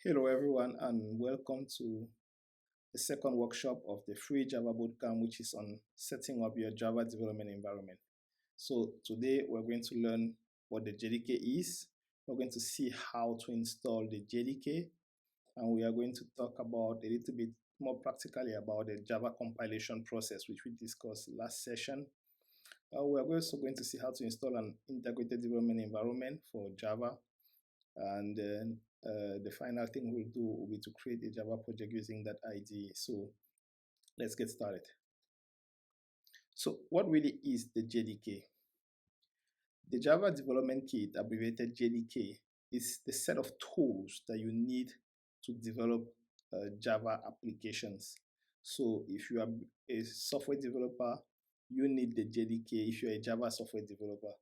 Hello everyone and welcome to the second workshop of the free Java bootcamp, which is on setting up your Java development environment. So today we're going to learn what the JDK is. We're going to see how to install the JDK, and we are going to talk about a little bit more practically about the Java compilation process, which we discussed last session. We're also going to see how to install an integrated development environment for Java, and then the final thing we'll do will be to create a Java project using that IDE. So let's get started. So what really is the JDK? The Java Development Kit, abbreviated JDK, is the set of tools that you need to develop Java applications. So if you are a software developer, you need the JDK. If you're a Java software developer,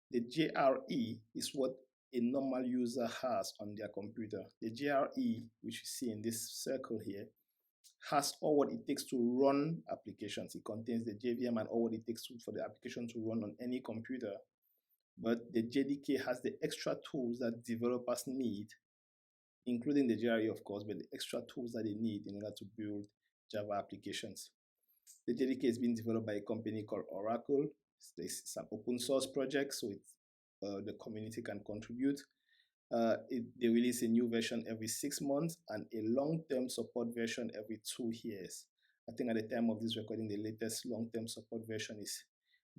the JRE is what a normal user has on their computer. The JRE, which you see in this circle here, has all what it takes to run applications. It contains the JVM and all what it takes for the application to run on any computer. But the JDK has the extra tools that developers need, including the JRE, of course, but the extra tools that they need in order to build Java applications. The JDK is being developed by a company called Oracle. It's an open source project, so the community can contribute. They release a new version every 6 months and a long-term support version every 2 years. I think at the time of this recording, the latest long-term support version is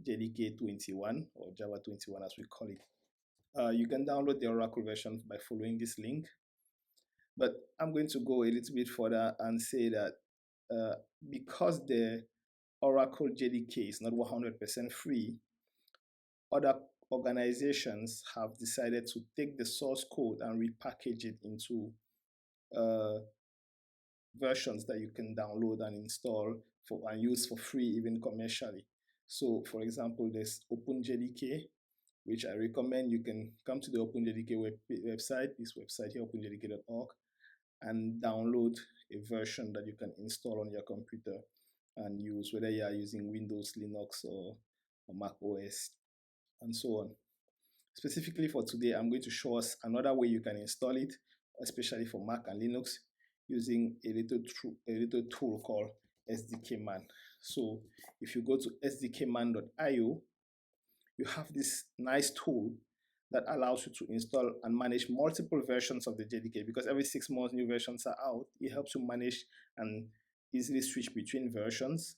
JDK 21 or Java 21 as we call it. You can download the Oracle version by following this link. But I'm going to go a little bit further and say that because the Oracle JDK is not 100% free, other organizations have decided to take the source code and repackage it into versions that you can download and install and use for free, even commercially. So for example, there's OpenJDK, which I recommend. You can come to the OpenJDK website, this website here, openjdk.org, and download a version that you can install on your computer and use, whether you are using Windows, Linux, or Mac OS, and so on. Specifically for today, I'm going to show us another way you can install it, especially for Mac and Linux, using a little tool called SDKman. So if you go to sdkman.io, you have this nice tool that allows you to install and manage multiple versions of the JDK, because every 6 months new versions are out. It helps you manage and easily switch between versions,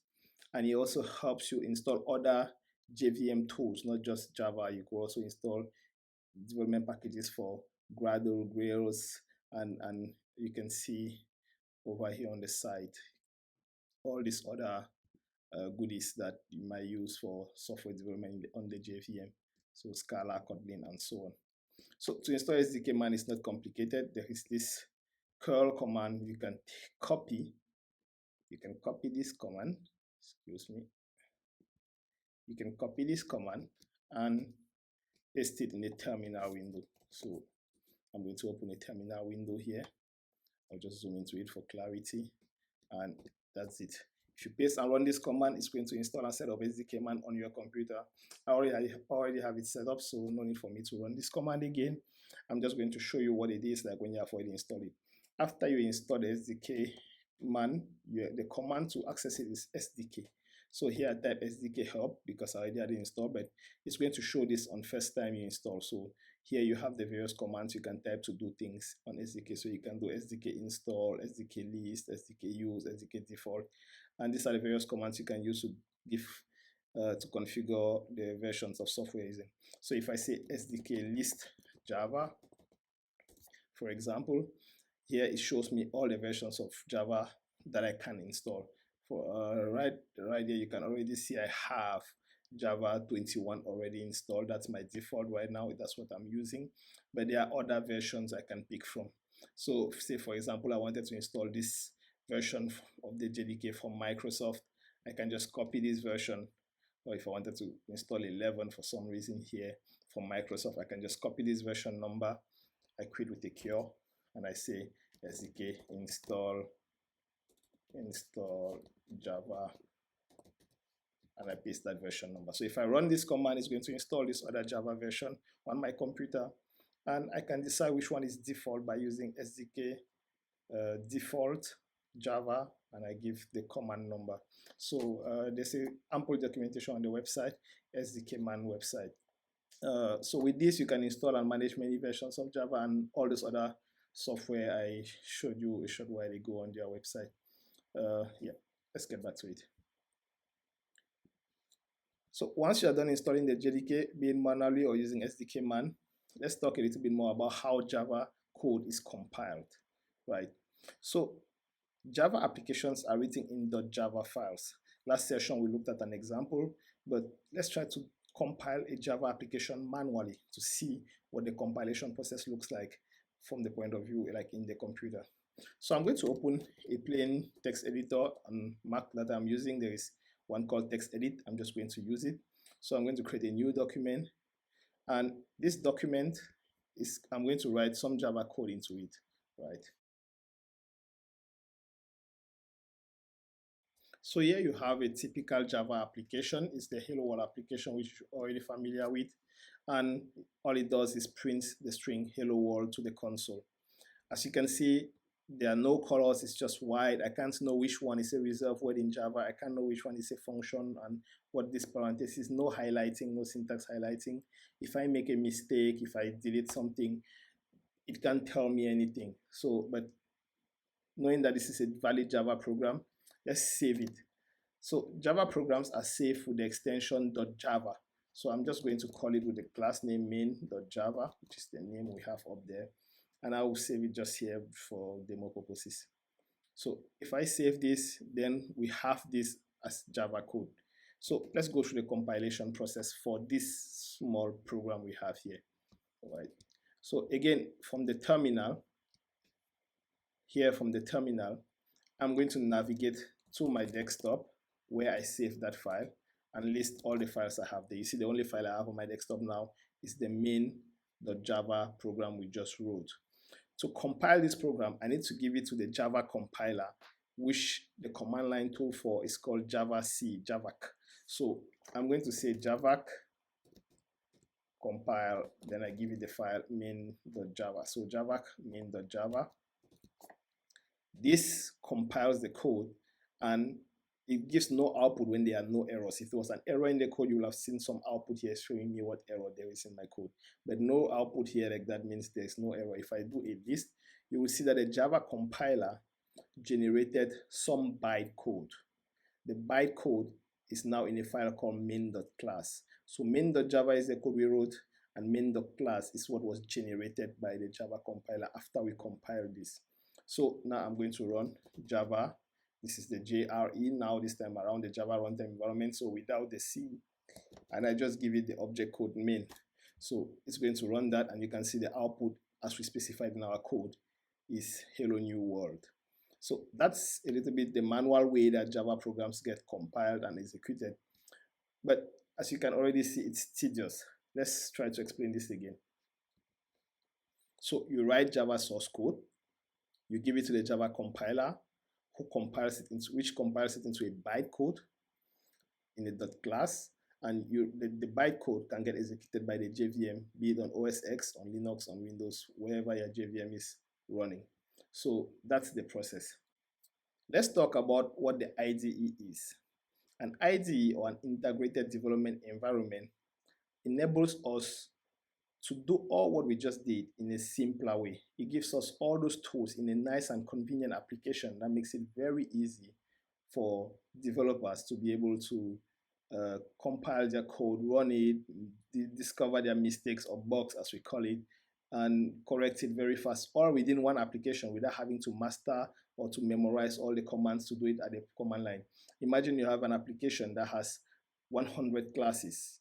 and it also helps you install other JVM tools, not just Java. You could also install development packages for Gradle, Grails, and you can see over here on the side all these other goodies that you might use for software development on the JVM. So Scala, Kotlin, and so on. So to install SDKman is not complicated. There is this curl command you can copy. You can copy this command, excuse me. You can copy this command and paste it in the terminal window. So I'm going to open a terminal window here. I'll just zoom into it for clarity, and that's it. If you paste and run this command, it's going to install and set up SDKman on your computer. I already have it set up, so no need for me to run this command again. I'm just going to show you what it is like when you have already installed it. After you install the SDKman, the command to access it is SDK. So here I type SDK help because I already had it installed, but it's going to show this on first time you install. So here you have the various commands you can type to do things on SDK. So you can do SDK install, SDK list, SDK use, SDK default. And these are the various commands you can use to give to configure the versions of software using. So if I say SDK list Java, for example, here it shows me all the versions of Java that I can install. For right here, you can already see I have Java 21 already installed. That's my default right now. That's what I'm using. But there are other versions I can pick from. So say, for example, I wanted to install this version of the JDK from Microsoft. I can just copy this version. Or if I wanted to install 11 for some reason here from Microsoft, I can just copy this version number. I quit with a cure and I say SDK install Java, and I paste that version number. So if I run this command, it's going to install this other Java version on my computer, and I can decide which one is default by using SDK default Java, and I give the command number. So there's a ample documentation on the website, SDK man website. So with this, you can install and manage many versions of Java and all this other software I showed you a short while ago on their website. Yeah, let's get back to it. So once you are done installing the JDK, be it manually or using SDK man, let's talk a little bit more about how Java code is compiled, right? So Java applications are written in .java files. Last session we looked at an example, but let's try to compile a Java application manually to see what the compilation process looks like from the point of view like in the computer. So I'm going to open a plain text editor on Mac that I'm using. There is one called text edit. I'm just going to use it. So I'm going to create a new document, and this document is, I'm going to write some Java code into it, right? So here you have a typical Java application. It's the Hello World application, which you're already familiar with. And all it does is print the string Hello World to the console. As you can see, there are no colors, it's just white. I can't know which one is a reserved word in Java. I can't know which one is a function and what this parenthesis, no highlighting, no syntax highlighting. If I make a mistake, if I delete something, it can't tell me anything. So, but knowing that this is a valid Java program, let's save it. So Java programs are saved with the extension .java. So I'm just going to call it with the class name main.java, which is the name we have up there. And I will save it just here for demo purposes. So if I save this, then we have this as Java code. So let's go through the compilation process for this small program we have here. All right. So again, from the terminal, here from the terminal, I'm going to navigate to my desktop where I save that file and list all the files I have there. You see the only file I have on my desktop now is the main.java program we just wrote. To compile this program, I need to give it to the Java compiler, which the command line tool for is called javac, javac. So I'm going to say javac compile, then I give it the file main.java. So javac main.java. This compiles the code and it gives no output when there are no errors. If there was an error in the code, you will have seen some output here showing me what error there is in my code. But no output here, like that means there's no error. If I do a list, you will see that the Java compiler generated some bytecode. The bytecode is now in a file called main.class. So main.java is the code we wrote, and main.class is what was generated by the Java compiler after we compiled this. So now I'm going to run Java. This is the JRE now, this time around the Java runtime environment, so without the C. And I just give it the object code main. So it's going to run that, and you can see the output as we specified in our code is Hello New World. So that's a little bit the manual way that Java programs get compiled and executed. But as you can already see, it's tedious. Let's try to explain this again. So you write Java source code, you give it to the Java compiler, which compiles it into a bytecode in a .class, and the bytecode can get executed by the JVM, be it on OS X, on Linux, on Windows, wherever your JVM is running. So that's the process. Let's talk about what the IDE is. An IDE, or an integrated development environment, enables us to do all what we just did in a simpler way. It gives us all those tools in a nice and convenient application that makes it very easy for developers to be able to compile their code, run it, discover their mistakes or bugs as we call it, and correct it very fast, all within one application without having to master or to memorize all the commands to do it at the command line. Imagine you have an application that has 100 classes.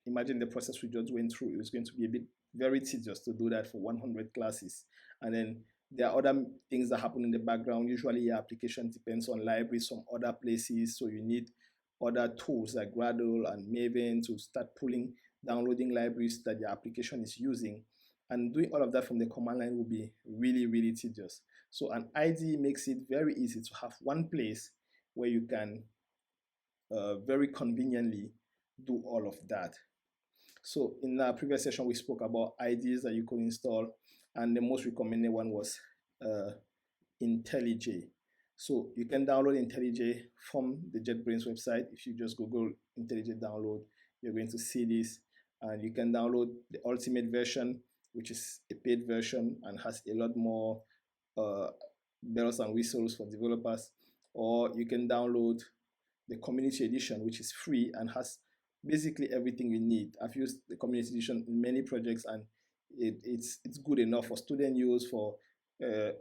Imagine the process we just went through. It was going to be a bit very tedious to do that for 100 classes. And then there are other things that happen in the background. Usually your application depends on libraries from other places. So you need other tools like Gradle and Maven to start downloading libraries that your application is using. And doing all of that from the command line will be really, really tedious. So an IDE makes it very easy to have one place where you can very conveniently do all of that. So in our previous session, we spoke about IDEs that you could install, and the most recommended one was IntelliJ. So you can download IntelliJ from the JetBrains website. If you just Google IntelliJ download, you're going to see this. And you can download the ultimate version, which is a paid version and has a lot more bells and whistles for developers. Or you can download the community edition, which is free and has basically everything you need. I've used the community edition in many projects, and it's good enough for student use, for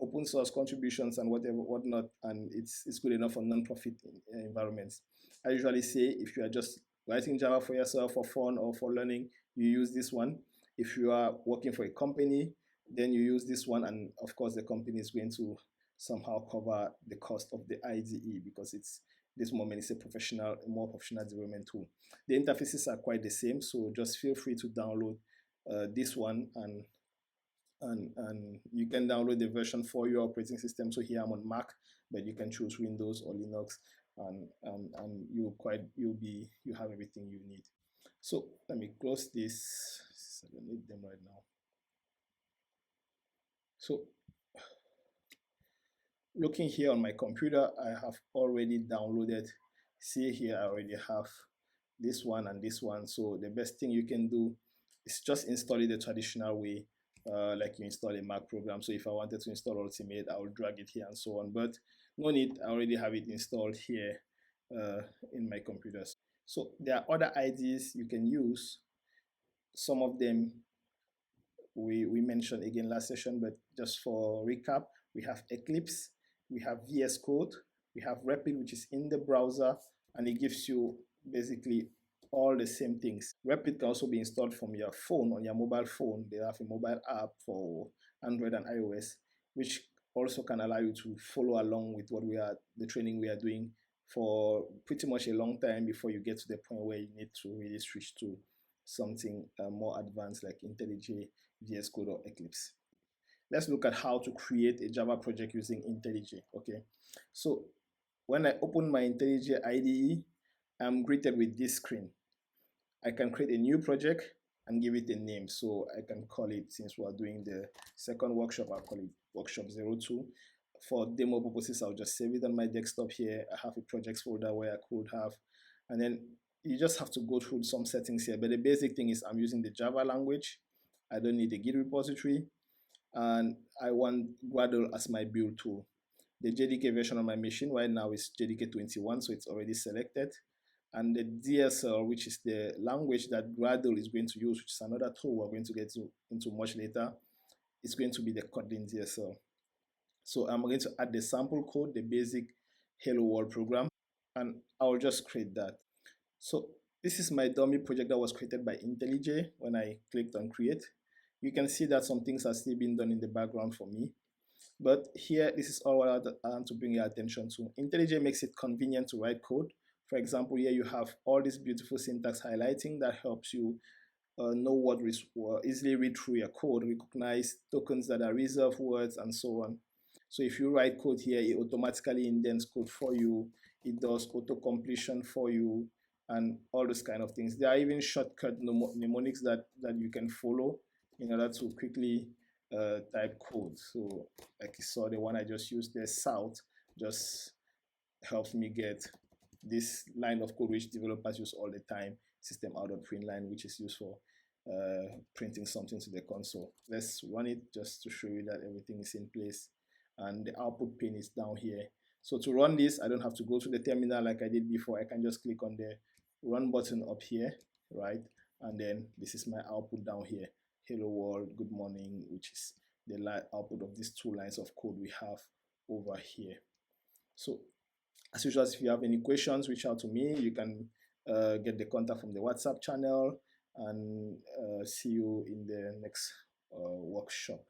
open source contributions and whatnot, and it's good enough for non-profit environments. I usually say if you are just writing Java for yourself for fun or for learning, you use this one. If you are working for a company, then you use this one, and of course the company is going to somehow cover the cost of the IDE, because it's this moment is a more professional development tool. The interfaces are quite the same, so just feel free to download this one, and you can download the version for your operating system. So here I'm on Mac, but you can choose Windows or Linux, and you have everything you need. So let me close this. I don't need them right now. So looking here on my computer, I have already downloaded. See here, I already have this one and this one. So the best thing you can do is just install it the traditional way, like you install a Mac program. So if I wanted to install Ultimate, I will drag it here and so on. But no need, I already have it installed here in my computer. So there are other IDEs you can use. Some of them we mentioned again last session, but just for recap, we have Eclipse, we have VS Code, we have Rapid, which is in the browser, and it gives you basically all the same things. Rapid can also be installed from your phone, on your mobile phone. They have a mobile app for Android and iOS, which also can allow you to follow along with the training we are doing for pretty much a long time before you get to the point where you need to really switch to something more advanced like IntelliJ, VS Code, or Eclipse. Let's look at how to create a Java project using IntelliJ. Okay, so when I open my IntelliJ IDE, I'm greeted with this screen. I can create a new project and give it a name. So I can call it, since we are doing the second workshop, I'll call it workshop 02. For demo purposes, I'll just save it on my desktop here. I have a projects folder where I could have, and then you just have to go through some settings here. But the basic thing is I'm using the Java language. I don't need a Git repository, and I want Gradle as my build tool. The JDK version on my machine right now is JDK 21, so it's already selected. And the DSL, which is the language that Gradle is going to use, which is another tool we're going to get into much later, is going to be the Kotlin DSL. So I'm going to add the sample code, the basic Hello World program, and I'll just create that. So this is my dummy project that was created by IntelliJ. When I clicked on create, you can see that some things are still being done in the background for me. But here, this is all what I want to bring your attention to. IntelliJ makes it convenient to write code. For example, here you have all this beautiful syntax highlighting that helps you know what easily read through your code, recognize tokens that are reserved words, and so on. So if you write code here, it automatically indents code for you. It does auto completion for you, and all those kind of things. There are even shortcut mnemonics that you can follow in order to quickly type code. So like you saw, the one I just used there, South, just helps me get this line of code which developers use all the time, system out of print line, which is used for printing something to the console. Let's run it just to show you that everything is in place, and the output pane is down here. So to run this, I don't have to go to the terminal like I did before. I can just click on the run button up here, right? And then this is my output down here. Hello world, good morning, which is the output of these 2 lines of code we have over here. So as usual, if you have any questions, reach out to me. You can get the contact from the WhatsApp channel, and see you in the next workshop.